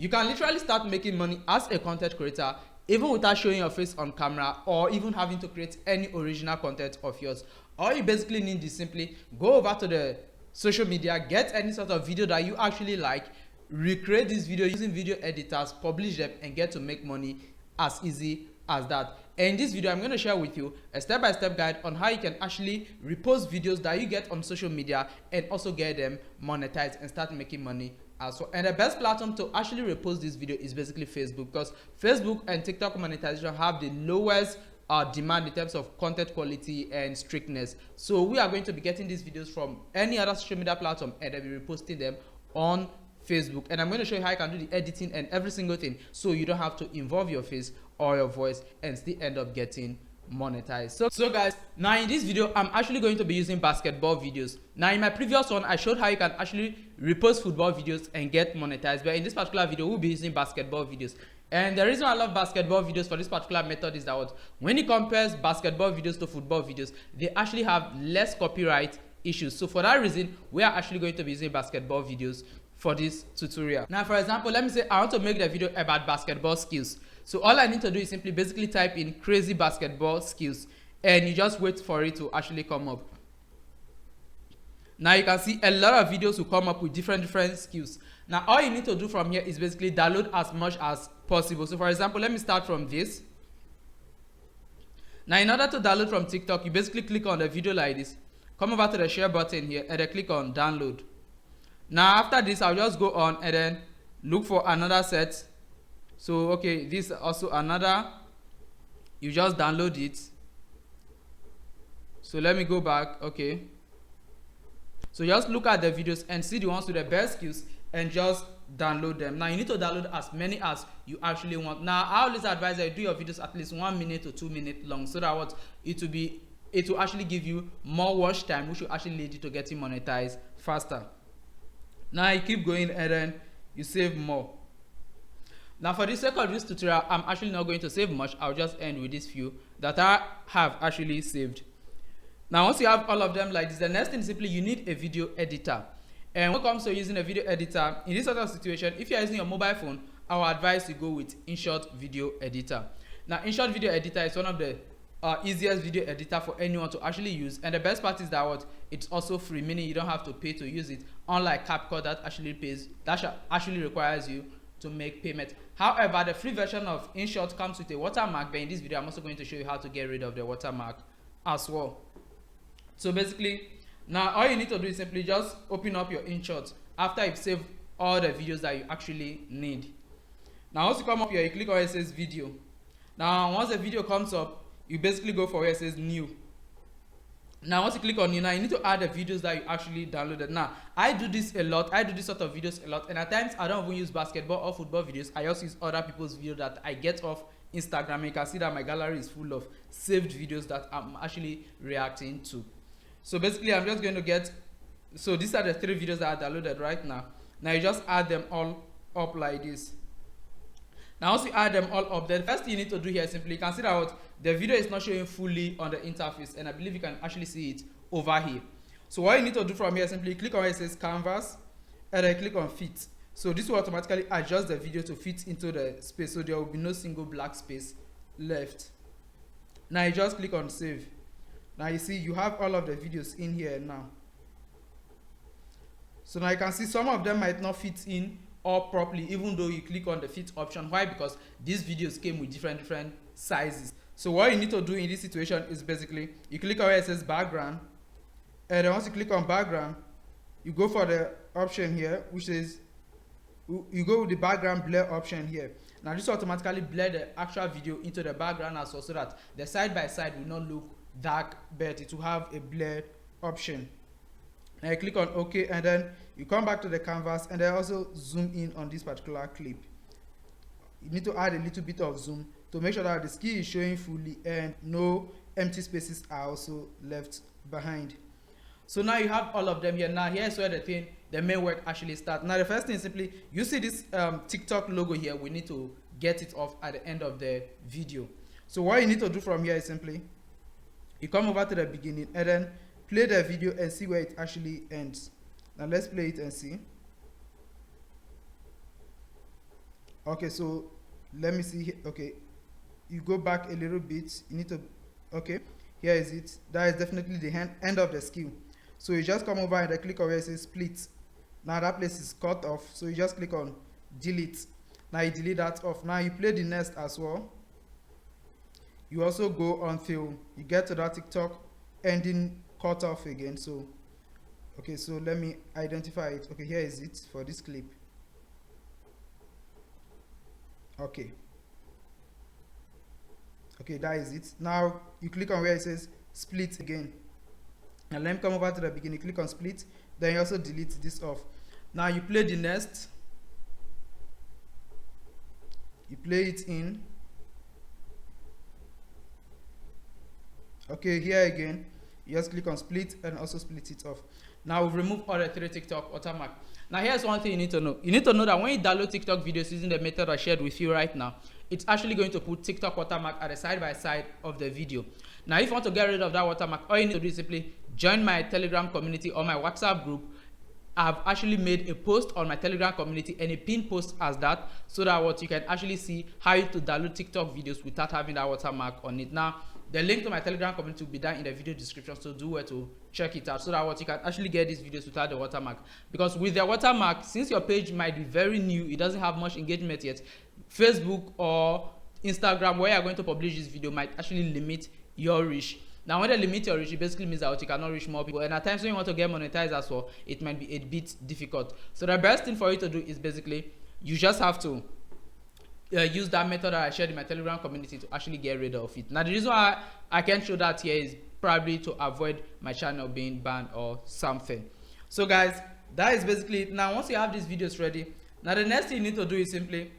You can literally start making money as a content creator even without showing your face on camera or even having to create any original content of yours. All you basically need is simply go over to the social media, get any sort of video that you actually like, recreate this video using video editors, publish them, and get to make money as easy as that. And in this video, I'm going to share with you a step-by-step guide on how you can actually repost videos that you get on social media and also get them monetized and start making money as well. And the best platform to actually repost this video is basically Facebook, because Facebook and TikTok monetization have the lowest demand in terms of content quality and strictness. So we are going to be getting these videos from any other social media platform and then be reposting them on Facebook. And I'm going to show you how you can do the editing and every single thing, so you don't have to involve your face or your voice and still end up getting monetized. So guys, now in this video I'm actually going to be using basketball videos. Now in my previous one I showed how you can actually repost football videos and get monetized, but in this particular video we'll be using basketball videos. And the reason I love basketball videos for this particular method is that when it compares basketball videos to football videos, they actually have less copyright issues. So for that reason, we are actually going to be using basketball videos for this tutorial. Now for example, let me say I want to make the video about basketball skills. So all I need to do is simply basically type in crazy basketball skills and you just wait for it to actually come up. Now you can see a lot of videos will come up with different skills. Now all you need to do from here is basically download as much as possible. So for example, let me start from this. Now in order to download from TikTok, you basically click on the video like this, come over to the share button here and then click on download. Now after this, I'll just go on and then look for another set. So okay, this is also another, you just download it. So let me go back. Okay, so just look at the videos and see the ones with the best skills and just download them. Now you need to download as many as you actually want. Now I always advise that you do your videos at least 1 minute to 2 minutes long, so that it will actually give you more watch time, which will actually lead you to getting monetized faster. Now you keep going and then you save more. Now for the sake of this tutorial, I'm actually not going to save much. I'll just end with this few that I have actually saved. Now once you have all of them like this, the next thing is simply you need a video editor. And when it comes to using a video editor, in this sort of situation, if you're using your mobile phone, I would advise you go with InShot Video Editor. Now InShot Video Editor is one of the easiest video editor for anyone to actually use, and the best part is that it's also free, meaning you don't have to pay to use it, unlike CapCut that actually requires you to make payment. However, the free version of InShot comes with a watermark, but in this video I'm also going to show you how to get rid of the watermark as well. So basically, now all you need to do is simply just open up your InShot after you've saved all the videos that you actually need. Now once you come up here, you click on where it says video. Now once the video comes up, you basically go for where it says new. Now once you click on new, now you need to add the videos that you actually downloaded. Now I do this a lot, I do this sort of videos a lot, and at times I don't even use basketball or football videos. I also use other people's videos that I get off Instagram. You can see that my gallery is full of saved videos that I'm actually reacting to. So basically I'm just going to get, so these are the 3 videos that I downloaded right now. Now you just add them all up like this. Now once you add them all up, the first thing you need to do here is simply, you can see that the video is not showing fully on the interface, and I believe you can actually see it over here. So what you need to do from here is simply click on where it says canvas and then click on fit. So this will automatically adjust the video to fit into the space, so there will be no single black space left. Now you just click on save. Now you see you have all of the videos in here now. So now you can see some of them might not fit in all properly, even though you click on the fit option. Why? Because these videos came with different sizes. So what you need to do in this situation is basically you click on where it says background, and then once you click on background, you go for the option here which is, you go with the background blur option here. Now this will automatically blur the actual video into the background as well, so that the side by side will not look dark, but it will have a blurred option. Now you click on OK, and then you come back to the canvas and then also zoom in on this particular clip. You need to add a little bit of zoom to make sure that the skill is showing fully and no empty spaces are also left behind. So now you have all of them here. Now here's where the main work actually starts. Now the first thing is simply, you see this TikTok logo here, we need to get it off at the end of the video. So what you need to do from here is simply, you come over to the beginning and then play the video and see where it actually ends. Now let's play it and see. Okay, so let me see here. Okay, you go back a little bit, you need to, okay, here is it. That is definitely the end of the skill. So you just come over and click on where it says split. Now that place is cut off, so you just click on delete. Now you delete that off. Now you play the next as well. You also go until you get to that TikTok ending cut off again. So okay, so let me identify it. Okay, here is it for this clip. Okay, that is it. Now you click on where it says split again, and let me come over to the beginning. Click on split, then you also delete this off. Now you play the next, you play it in. Okay, here again you just click on split and also split it off. Now we've removed all the 3 TikTok watermark. Now here's one thing you need to know. You need to know that when you download TikTok videos using the method I shared with you right now, it's actually going to put TikTok watermark at the side by side of the video. Now if you want to get rid of that watermark, all you need to do is simply join my Telegram community or my WhatsApp group. I've actually made a post on my Telegram community and a pinned post as that, so that what you can actually see how to download TikTok videos without having that watermark on it. Now the link to my Telegram community will be down in the video description, so do where to check it out, so that what you can actually get these videos without the watermark. Because with the watermark, since your page might be very new, it doesn't have much engagement yet, Facebook or Instagram where you're going to publish this video might actually limit your reach. Now when they limit your reach, it basically means that you cannot reach more people, and at times when you want to get monetized as well, it might be a bit difficult. So the best thing for you to do is basically you just have to use that method that I shared in my Telegram community to actually get rid of it. Now the reason why I can't show that here is probably to avoid my channel being banned or something. So guys, that is basically it. Now once you have these videos ready, now the next thing you need to do is simply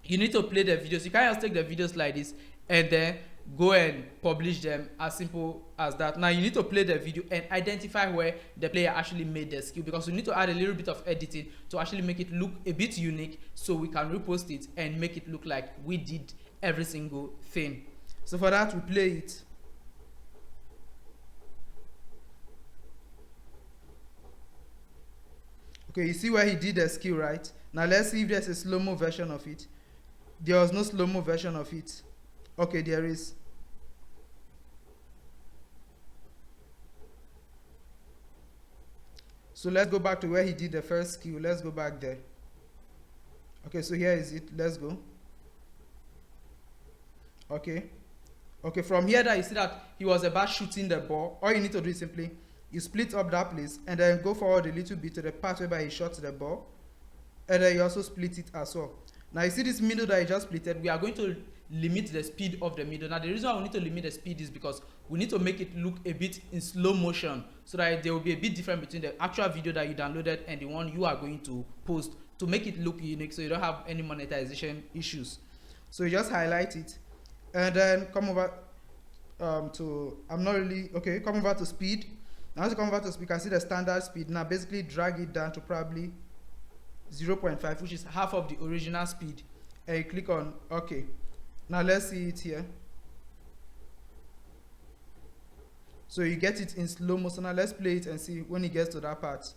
you need to play the videos. You can't just take the videos like this and then go and publish them, as simple as that. Now you need to play the video and identify where the player actually made the skill, because we need to add a little bit of editing to actually make it look a bit unique, so we can repost it and make it look like we did every single thing. So for that, we play it. Okay, you see where he did the skill, right? Now let's see if there's a slow-mo version of it. There was no slow-mo version of it. Okay, there is. So let's go back to where he did the first skill. Let's go back there. Okay, so here is it. Let's go. Okay, from here that you see that he was about shooting the ball. All you need to do is simply you split up that place and then go forward a little bit to the part where he shot the ball, and then you also split it as well. Now you see this middle that I just splitted, we are going to limit the speed of the middle. Now the reason why we need to limit the speed is because we need to make it look a bit in slow motion, so that there will be a bit different between the actual video that you downloaded and the one you are going to post, to make it look unique so you don't have any monetization issues. So you just highlight it and then come over to, come over to speed. Now as you come over to speed, you can see the standard speed. Now basically drag it down to probably 0.5, which is half of the original speed, and you click on OK. Now let's see it here. So you get it in slow motion. Now let's play it and see when it gets to that part.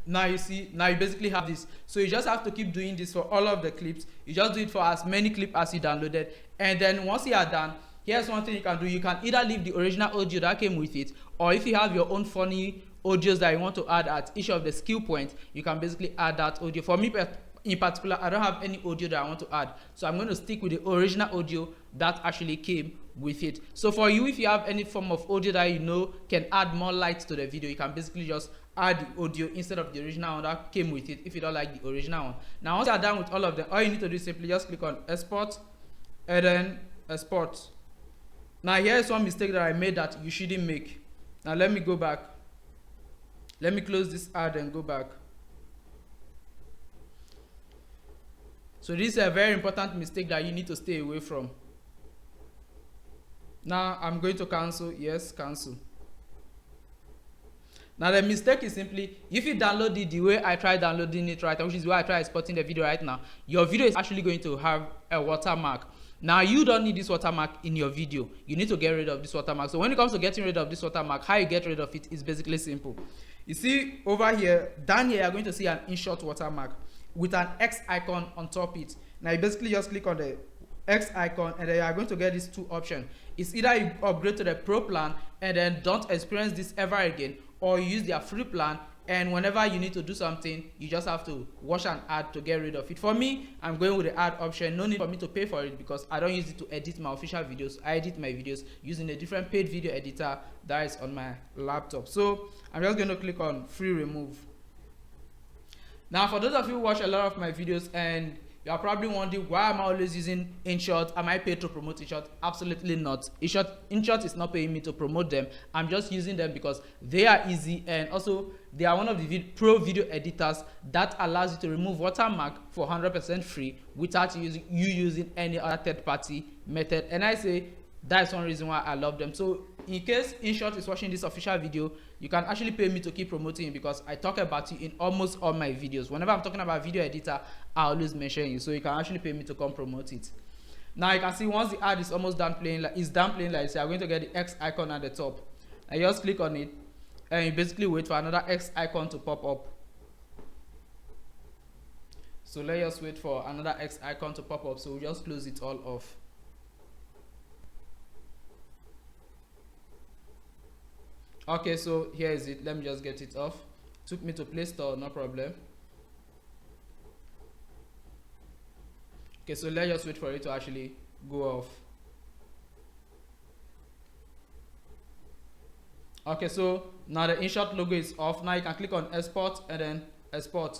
Now you see, now you basically have this. So you just have to keep doing this for all of the clips. You just do it for as many clips as you downloaded, and then once you are done, here's one thing you can do. You can either leave the original audio that came with it, or if you have your own funny audios that you want to add at each of the skill points, you can basically add that audio. For me in particular, I don't have any audio that I want to add, so I'm going to stick with the original audio that actually came with it. So for you, if you have any form of audio that you know can add more light to the video, you can basically just add the audio instead of the original one that came with it if you don't like the original one. Now once you are done with all of them, all you need to do is simply just click on export and then export. Now here is one mistake that I made that you shouldn't make. Now let me go back. Let me close this ad and go back. So this is a very important mistake that you need to stay away from. Now I'm going to cancel. Yes, cancel. Now the mistake is simply, if you download it the way I tried downloading it right now, which is why I try exporting the video right now, your video is actually going to have a watermark. Now you don't need this watermark in your video. You need to get rid of this watermark. So when it comes to getting rid of this watermark, how you get rid of it is basically simple. You see over here, down here, you're going to see an InShot watermark with an X icon on top it. Now you basically just click on the X icon and then you are going to get these two options. It's either you upgrade to the pro plan and then don't experience this ever again, or you use their free plan, and whenever you need to do something, you just have to watch an ad to get rid of it. For me, I'm going with the ad option. No need for me to pay for it because I don't use it to edit my official videos. I edit my videos using a different paid video editor that is on my laptop. So I'm just going to click on free remove. Now for those of you who watch a lot of my videos and you are probably wondering, why am I always using InShot? Am I paid to promote InShot? Absolutely not. InShot is not paying me to promote them. I'm just using them because they are easy, and also they are one of the pro video editors that allows you to remove watermark for 100% free without using any other third-party method. And I say that's one reason why I love them. So in case InShot is watching this official video, you can actually pay me to keep promoting it because I talk about you in almost all my videos. Whenever I'm talking about video editor, I always mention you, so you can actually pay me to come promote it. Now you can see once the ad is almost done playing, like this, you're going to get the X icon at the top. I just click on it and you basically wait for another X icon to pop up. So let's just wait for another X icon to pop up. So we'll just close it all off. Okay, so here is it. Let me just get it off. Took me to Play Store, no problem. Okay, so let's just wait for it to actually go off. Okay, so now the InShot logo is off. Now you can click on export and then export.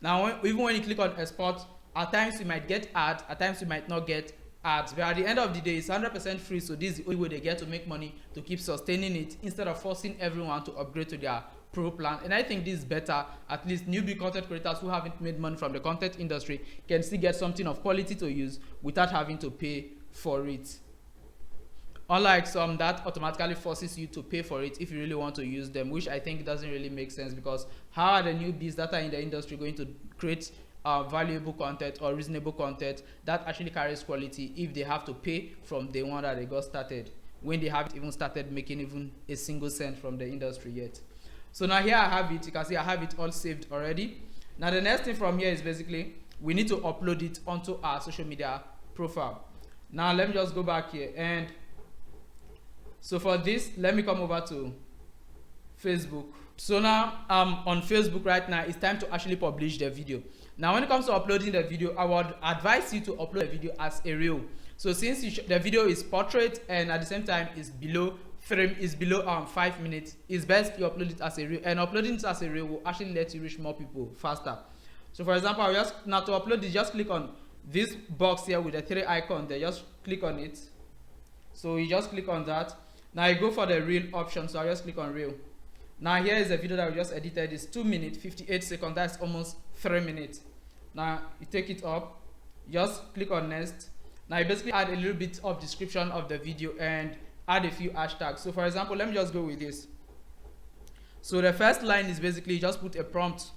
Now even when you click on export, at times you might get ads, at times you might not get ads, but at the end of the day it's 100% free. So this is the only way they get to make money to keep sustaining it, instead of forcing everyone to upgrade to their pro plan. And I think this is better. At least newbie content creators who haven't made money from the content industry can still get something of quality to use without having to pay for it, unlike some that automatically forces you to pay for it if you really want to use them, which I think doesn't really make sense, because how are the newbies that are in the industry going to create valuable content or reasonable content that actually carries quality if they have to pay from the one that they got started, when they haven't even started making even a single cent from the industry yet? So now here I have it. You can see I have it all saved already. Now the next thing from here is basically we need to upload it onto our social media profile. Now let me just go back here, and so for this, let me come over to Facebook. So now on Facebook right now, it's time to actually publish the video. Now when it comes to uploading the video, I would advise you to upload the video as a reel. So since the video is portrait and at the same time is below 5 minutes, it's best you upload it as a reel, and uploading it as a reel will actually let you reach more people faster. So for example, I'll just now to upload it, just click on this box here with the 3 icons there, just click on it. So you just click on that. Now you go for the reel option, so I'll just click on reel. Now here is the video that we just edited. It's 2 minutes 58 seconds. That's almost 3 minutes. Now you take it up, just click on next. Now you basically add a little bit of description of the video and add a few hashtags. So for example, let me just go with this. So the first line is basically just put a prompt.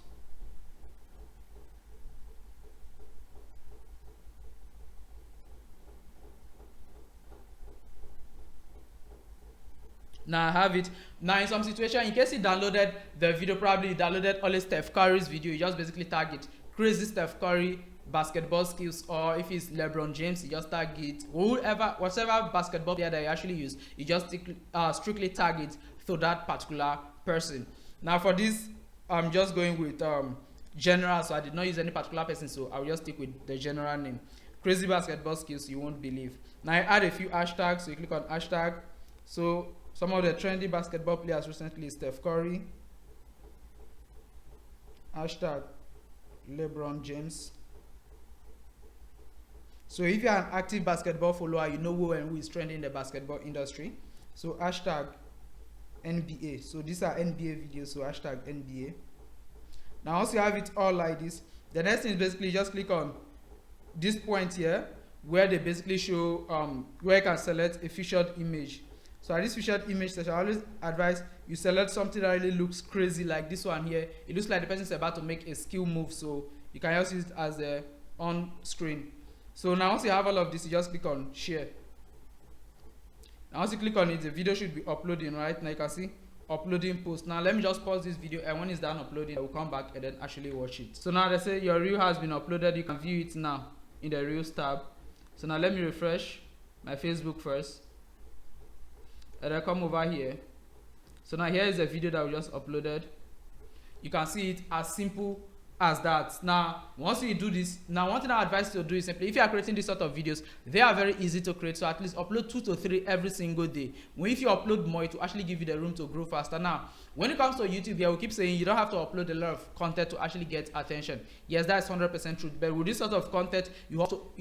Now I have it. Now in some situation, in case you downloaded the video, probably you downloaded only Steph Curry's video, you just basically tag it crazy Steph Curry basketball skills, or if it's LeBron James, you just tag it whatever basketball player that you actually use, you just strictly tag it to that particular person. Now for this, I'm just going with general, so I did not use any particular person, so I'll just stick with the general name, crazy basketball skills you won't believe. Now I add a few hashtags, so you click on hashtag. So some of the trendy basketball players recently, Steph Curry, hashtag LeBron James. So if you're an active basketball follower, you know who and who is trending in the basketball industry. So hashtag NBA. So these are NBA videos, so hashtag NBA. Now once you have it all like this, the next thing is basically just click on this point here where they basically show where you can select a featured image. So at this featured image section, I always advise you select something that really looks crazy, like this one here. It looks like the person is about to make a skill move, so you can also use it as a on screen. So now once you have all of this, you just click on share. Now once you click on it, the video should be uploading right now. You can see uploading post. Now let me just pause this video, and when it's done uploading, I will come back and then actually watch it. So now they say your reel has been uploaded. You can view it now in the Reels tab. So now let me refresh my Facebook first, and then come over here. So now here is the video that we just uploaded. You can see it as simple as that. Now once you do this, now one thing I advise you to do is simply, if you are creating this sort of videos, they are very easy to create. So at least upload 2 to 3 every single day. When if you upload more, it will actually give you the room to grow faster. Now when it comes to YouTube, yeah, we keep saying you don't have to upload a lot of content to actually get attention. Yes, that's 100% true, but with this sort of content, you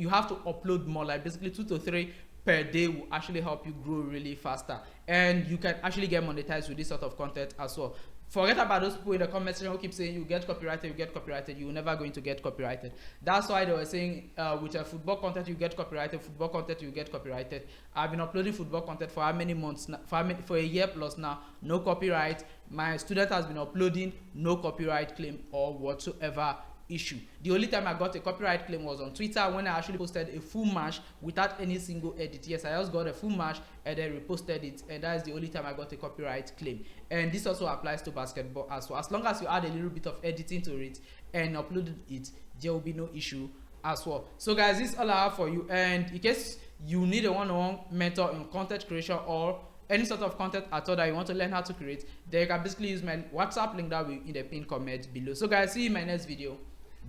have to upload more, like basically 2 to 3 per day will actually help you grow really faster, and you can actually get monetized with this sort of content as well. Forget about those people in the comment section who keep saying you get copyrighted, you're never going to get copyrighted. That's why they were saying with a football content you get copyrighted, football content you get copyrighted. I've been uploading football content for how many months now, for a year plus now, no copyright. My student has been uploading, no copyright claim or whatsoever issue. The only time I got a copyright claim was on Twitter, when I actually posted a full match without any single edit. Yes, I just got a full match and then reposted it, and that is the only time I got a copyright claim. And this also applies to basketball as well. As long as you add a little bit of editing to it and uploaded it, there will be no issue as well. So guys, this is all I have for you, and in case you need a one-on-one mentor in content creation or any sort of content at all that you want to learn how to create, then you can basically use my WhatsApp link that will be in the pinned comment below. So guys, see you in my next video.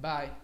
Bye.